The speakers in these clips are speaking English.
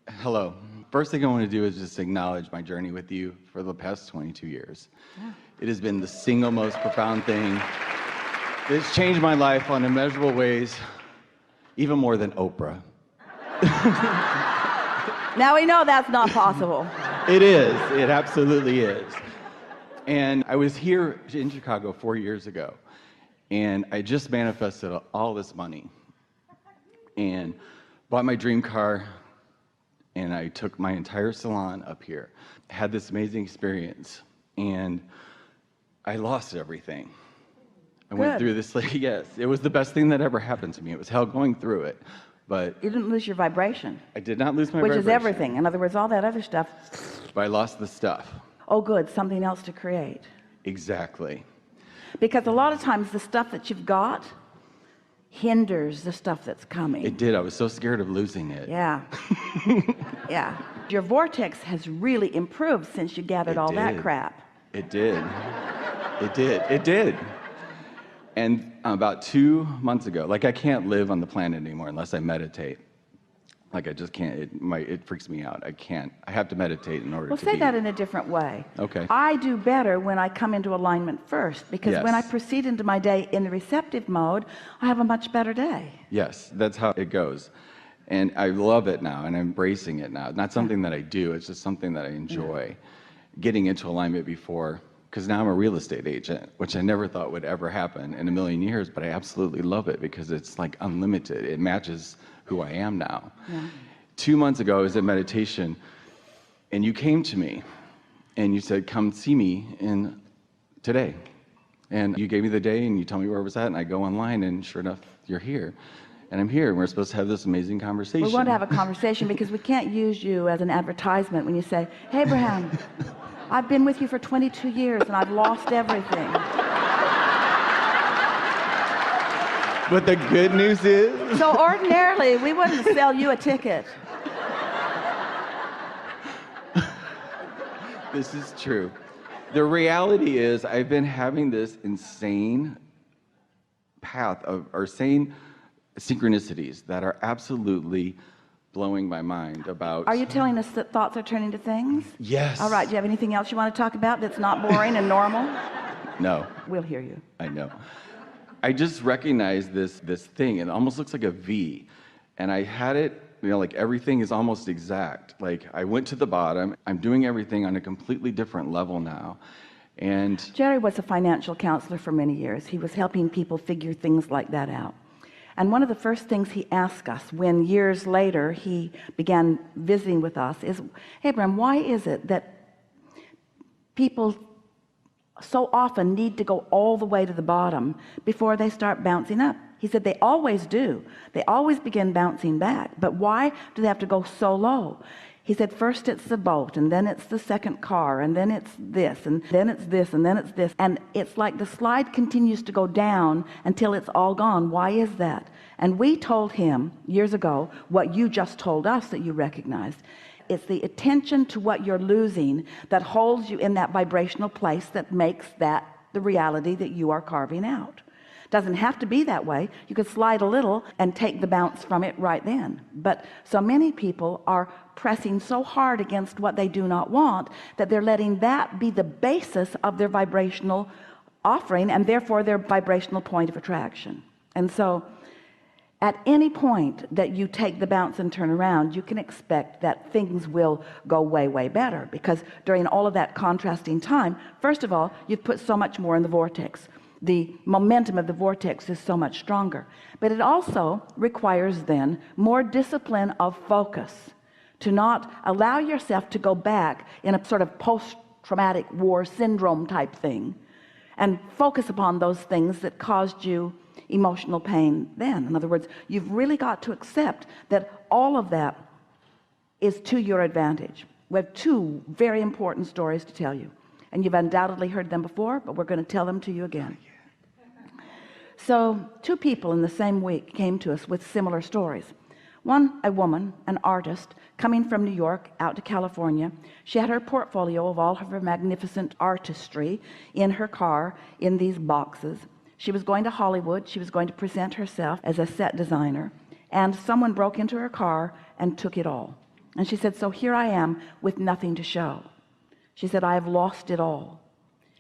Hello. First thing I want to do is just acknowledge my journey with you for the past 22 years. Yeah. It has been the single most profound thing. It's changed my life on immeasurable ways, even more than Oprah. Now we know that's not possible. It is. It absolutely is. And I was here in Chicago 4 years ago, and I just manifested all this money and bought my dream car, and I took my entire salon up here. Had this amazing experience, and I lost everything. I went through this, yes, it was the best thing that ever happened to me. It was hell going through it, but... You didn't lose your vibration. I did not lose my vibration. Which is everything. In other words, all that other stuff... But I lost the stuff. Oh, good, something else to create. Exactly. Because a lot of times the stuff that you've got hinders the stuff that's coming. It did. I was so scared of losing it. Yeah. Yeah. Your vortex has really improved since you gathered all that crap. It did. It did. It did. And about 2 months ago, like I can't live on the planet anymore unless I meditate. Like I just can't, it freaks me out. I can't, I have to meditate in order to say that in a different way. Okay. I do better when I come into alignment first, because when I proceed into my day in the receptive mode, I have a much better day. Yes, that's how it goes. And I love it now, and I'm embracing it now. It's not something that I do, it's just something that I enjoy. Getting into alignment before, because now I'm a real estate agent, which I never thought would ever happen in a million years, but I absolutely love it because it's like unlimited. It matches who I am now. 2 months ago, I was at meditation, and you came to me, and you said, come see me today. And you gave me the day, and you told me where I was at, and I go online, and sure enough, you're here. And I'm here, and we're supposed to have this amazing conversation. We want to have a conversation because we can't use you as an advertisement when you say, hey, Abraham, I've been with you for 22 years, and I've lost everything. But the good news is... So ordinarily, we wouldn't sell you a ticket. This is true. The reality is I've been having this insane path or sane synchronicities that are absolutely blowing my mind about... Are you telling us that thoughts are turning to things? Yes. All right, do you have anything else you want to talk about that's not boring and normal? No. We'll hear you. I know. I just recognized this thing. It almost looks like a V. And I had it, like everything is almost exact. Like I went to the bottom. I'm doing everything on a completely different level now. And Jerry was a financial counselor for many years. He was helping people figure things like that out. And one of the first things he asked us when years later he began visiting with us is, hey, Abraham, why is it that people so often need to go all the way to the bottom before they start bouncing up? He said they always do. They always begin bouncing back. But why do they have to go so low? He said first it's the boat, and then it's the second car, and then it's this, and then it's this, and then it's this. And it's like the slide continues to go down until it's all gone. Why is that? And we told him years ago what you just told us that you recognized. It's the attention to what you're losing that holds you in that vibrational place that makes that the reality that you are carving out. Doesn't have to be that way. You could slide a little and take the bounce from it right then. But so many people are pressing so hard against what they do not want that they're letting that be the basis of their vibrational offering and therefore their vibrational point of attraction. And so at any point that you take the bounce and turn around, you can expect that things will go way, way better, because during all of that contrasting time, first of all, you've put so much more in the vortex. The momentum of the vortex is so much stronger. But it also requires then more discipline of focus, to not allow yourself to go back in a sort of post-traumatic war syndrome type thing and focus upon those things that caused you emotional pain then. In other words, you've really got to accept that all of that is to your advantage. We have two very important stories to tell you, and you've undoubtedly heard them before, but we're going to tell them to you again. So two people in the same week came to us with similar stories. One, a woman, an artist, coming from New York out to California. She had her portfolio of all of her magnificent artistry in her car in these boxes. She was going to Hollywood. She was going to present herself as a set designer, and someone broke into her car and took it all. And she said, so here I am with nothing to show. She said, I have lost it all.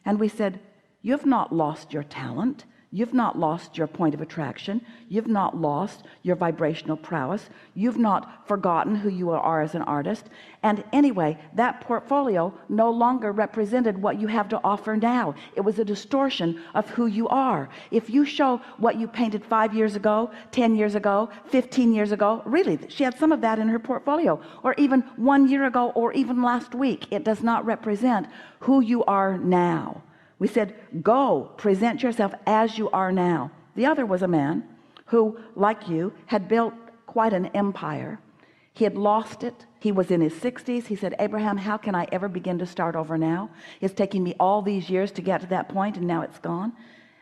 And we said, you have not lost your talent. You've not lost your point of attraction. You've not lost your vibrational prowess. You've not forgotten who you are as an artist. And anyway, that portfolio no longer represented what you have to offer now. It was a distortion of who you are. If you show what you painted 5 years ago, 10 years ago, 15 years ago, really, she had some of that in her portfolio, or even 1 year ago, or even last week, it does not represent who you are now. We said, go present yourself as you are now. The other was a man who, like you, had built quite an empire. He had lost it. He was in his 60s. He said, Abraham, how can I ever begin to start over now? It's taking me all these years to get to that point, and now it's gone.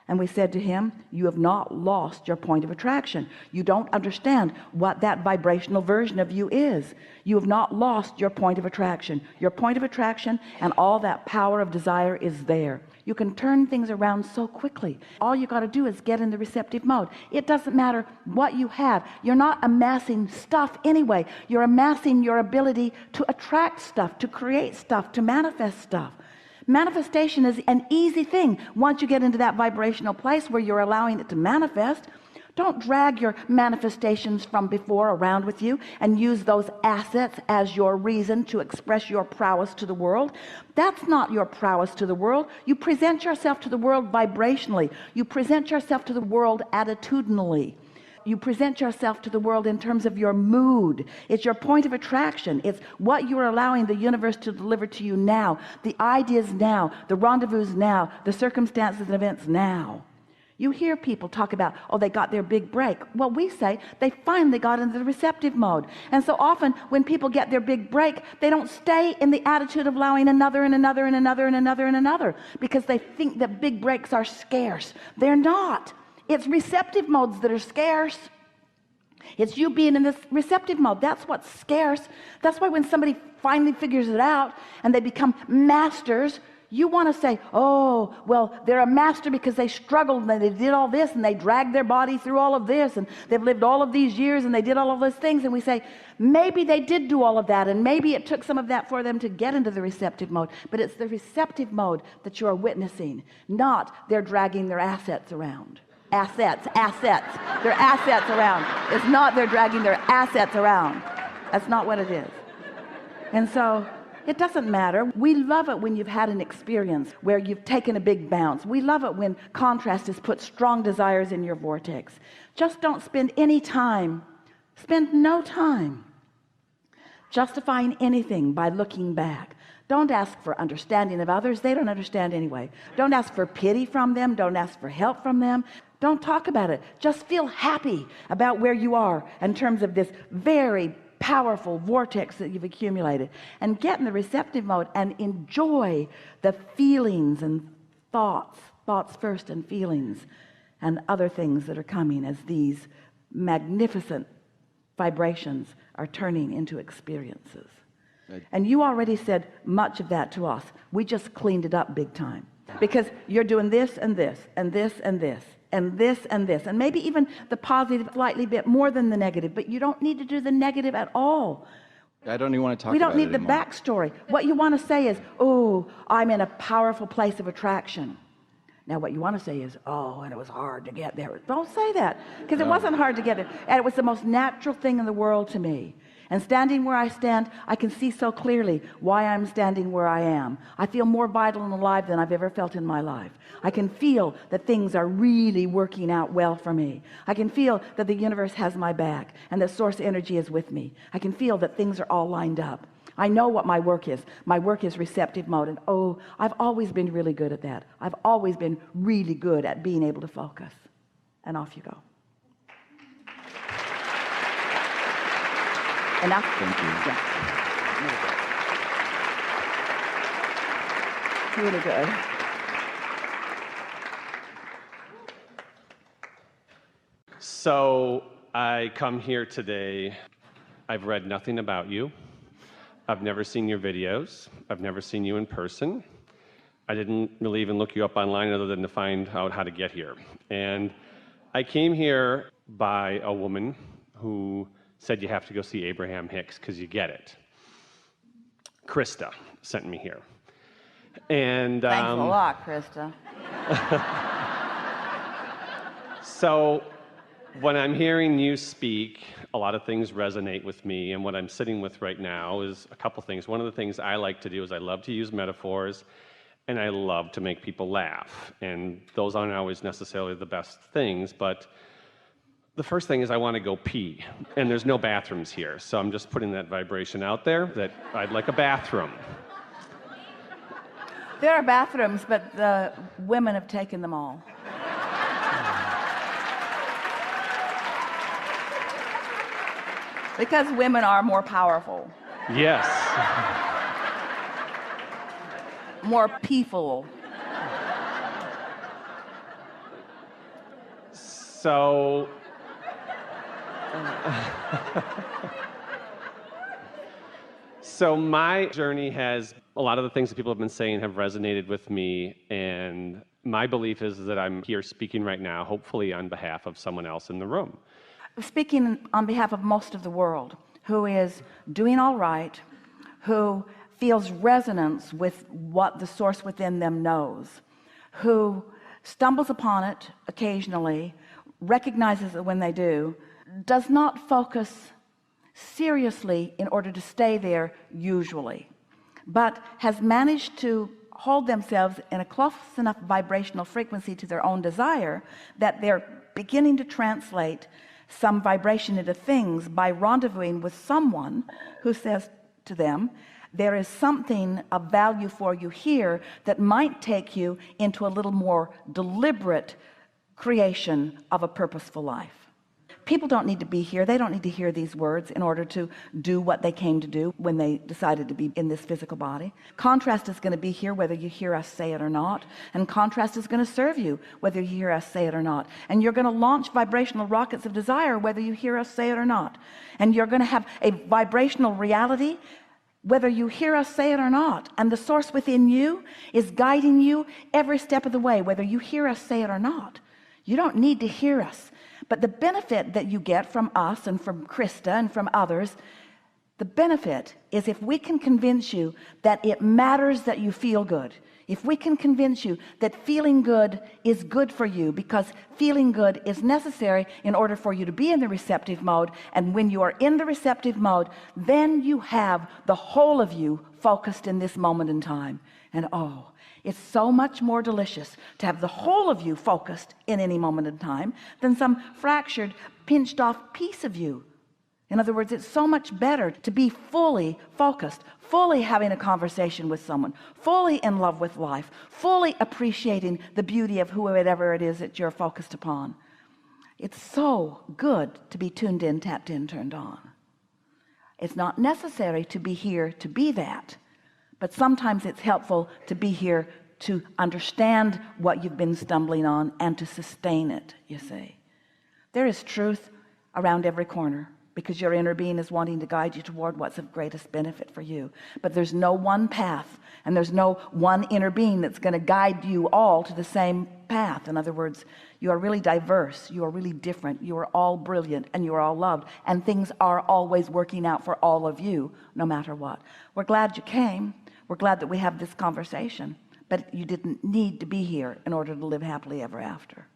And we said to him, you have not lost your point of attraction. You don't understand what that vibrational version of you is. You have not lost your point of attraction. Your point of attraction and all that power of desire is there. You can turn things around so quickly. All you got to do is get in the receptive mode. It doesn't matter what you have. You're not amassing stuff anyway. You're amassing your ability to attract stuff, to create stuff, to manifest stuff. Manifestation is an easy thing once you get into that vibrational place where you're allowing it to manifest. Don't drag your manifestations from before around with you and use those assets as your reason to express your prowess to the world. That's not your prowess to the world. You present yourself to the world vibrationally. You present yourself to the world attitudinally. You present yourself to the world in terms of your mood. It's your point of attraction. It's what you're allowing the universe to deliver to you now. The ideas now, the rendezvous now, the circumstances and events now. You hear people talk about, oh, they got their big break. Well, we say they finally got into the receptive mode. And so often when people get their big break, they don't stay in the attitude of allowing another and another and another and another and another, because they think that big breaks are scarce. They're not. It's receptive modes that are scarce. It's you being in this receptive mode. That's what's scarce. That's why when somebody finally figures it out and they become masters, you want to say, oh, well, they're a master because they struggled and they did all this and they dragged their body through all of this and they've lived all of these years and they did all of those things. And we say, maybe they did do all of that, and maybe it took some of that for them to get into the receptive mode. But it's the receptive mode that you're witnessing, not they're dragging their assets around. Assets, their assets around. It's not they're dragging their assets around. That's not what it is. And so it doesn't matter. We love it when you've had an experience where you've taken a big bounce. We love it when contrast has put strong desires in your vortex. Just don't spend any time, spend no time justifying anything by looking back. Don't ask for understanding of others. They don't understand anyway. Don't ask for pity from them. Don't ask for help from them. Don't talk about it. Just feel happy about where you are in terms of this very powerful vortex that you've accumulated, and get in the receptive mode and enjoy the feelings and thoughts first, and feelings and other things that are coming as these magnificent vibrations are turning into experiences. And you already said much of that to us. We just cleaned it up big time, because you're doing this and this and this and this and this and this, and maybe even the positive slightly bit more than the negative, but you don't need to do the negative at all. I don't even want to talk about it. We don't need the anymore. backstory. What you want to say is, oh, I'm in a powerful place of attraction. Now what you want to say is, oh, and it was hard to get there. Don't say that, because it wasn't hard to get there, and it was the most natural thing in the world to me. And standing where I stand, I can see so clearly why I'm standing where I am. I feel more vital and alive than I've ever felt in my life. I can feel that things are really working out well for me. I can feel that the universe has my back and that source energy is with me. I can feel that things are all lined up. I know what my work is. My work is receptive mode, and oh, I've always been really good at that. I've always been really good at being able to focus. And off you go. Enough? Thank you. Yeah. Really good. So I come here today. I've read nothing about you. I've never seen your videos. I've never seen you in person. I didn't really even look you up online other than to find out how to get here. And I came here by a woman who said you have to go see Abraham Hicks because you get it. Krista sent me here. And Thanks a lot, Krista. So when I'm hearing you speak, a lot of things resonate with me, and what I'm sitting with right now is a couple things. One of the things I like to do is I love to use metaphors, and I love to make people laugh, and those aren't always necessarily the best things, but the first thing is I want to go pee, and there's no bathrooms here, so I'm just putting that vibration out there that I'd like a bathroom. There are bathrooms, but the women have taken them all. Because women are more powerful. Yes. More peaceful. So my journey has, a lot of the things that people have been saying have resonated with me, and my belief is that I'm here speaking right now, hopefully on behalf of someone else in the room. Speaking on behalf of most of the world who is doing all right, who feels resonance with what the source within them knows, who stumbles upon it occasionally, recognizes it when they do, does not focus seriously in order to stay there usually, but has managed to hold themselves in a close enough vibrational frequency to their own desire that they're beginning to translate some vibration into things by rendezvousing with someone who says to them, there is something of value for you here that might take you into a little more deliberate creation of a purposeful life. People don't need to be here. They don't need to hear these words in order to do what they came to do when they decided to be in this physical body. Contrast is going to be here whether you hear us say it or not, and contrast is going to serve you whether you hear us say it or not, and you're going to launch vibrational rockets of desire whether you hear us say it or not, and you're going to have a vibrational reality whether you hear us say it or not, and the source within you is guiding you every step of the way whether you hear us say it or not. You don't need to hear us. But the benefit that you get from us and from Krista and from others, the benefit is if we can convince you that it matters that you feel good, if we can convince you that feeling good is good for you because feeling good is necessary in order for you to be in the receptive mode, and when you are in the receptive mode, then you have the whole of you focused in this moment in time. And oh, it's so much more delicious to have the whole of you focused in any moment in time than some fractured, pinched off piece of you. In other words, it's so much better to be fully focused, fully having a conversation with someone, fully in love with life, fully appreciating the beauty of whoever it is that you're focused upon. It's so good to be tuned in, tapped in, turned on. It's not necessary to be here to be that. But sometimes it's helpful to be here to understand what you've been stumbling on and to sustain it, you see. There is truth around every corner because your inner being is wanting to guide you toward what's of greatest benefit for you. But there's no one path, and there's no one inner being that's going to guide you all to the same path. In other words, you are really diverse, you are really different, you are all brilliant, and you are all loved, and things are always working out for all of you, no matter what. We're glad you came. We're glad that we have this conversation, but you didn't need to be here in order to live happily ever after.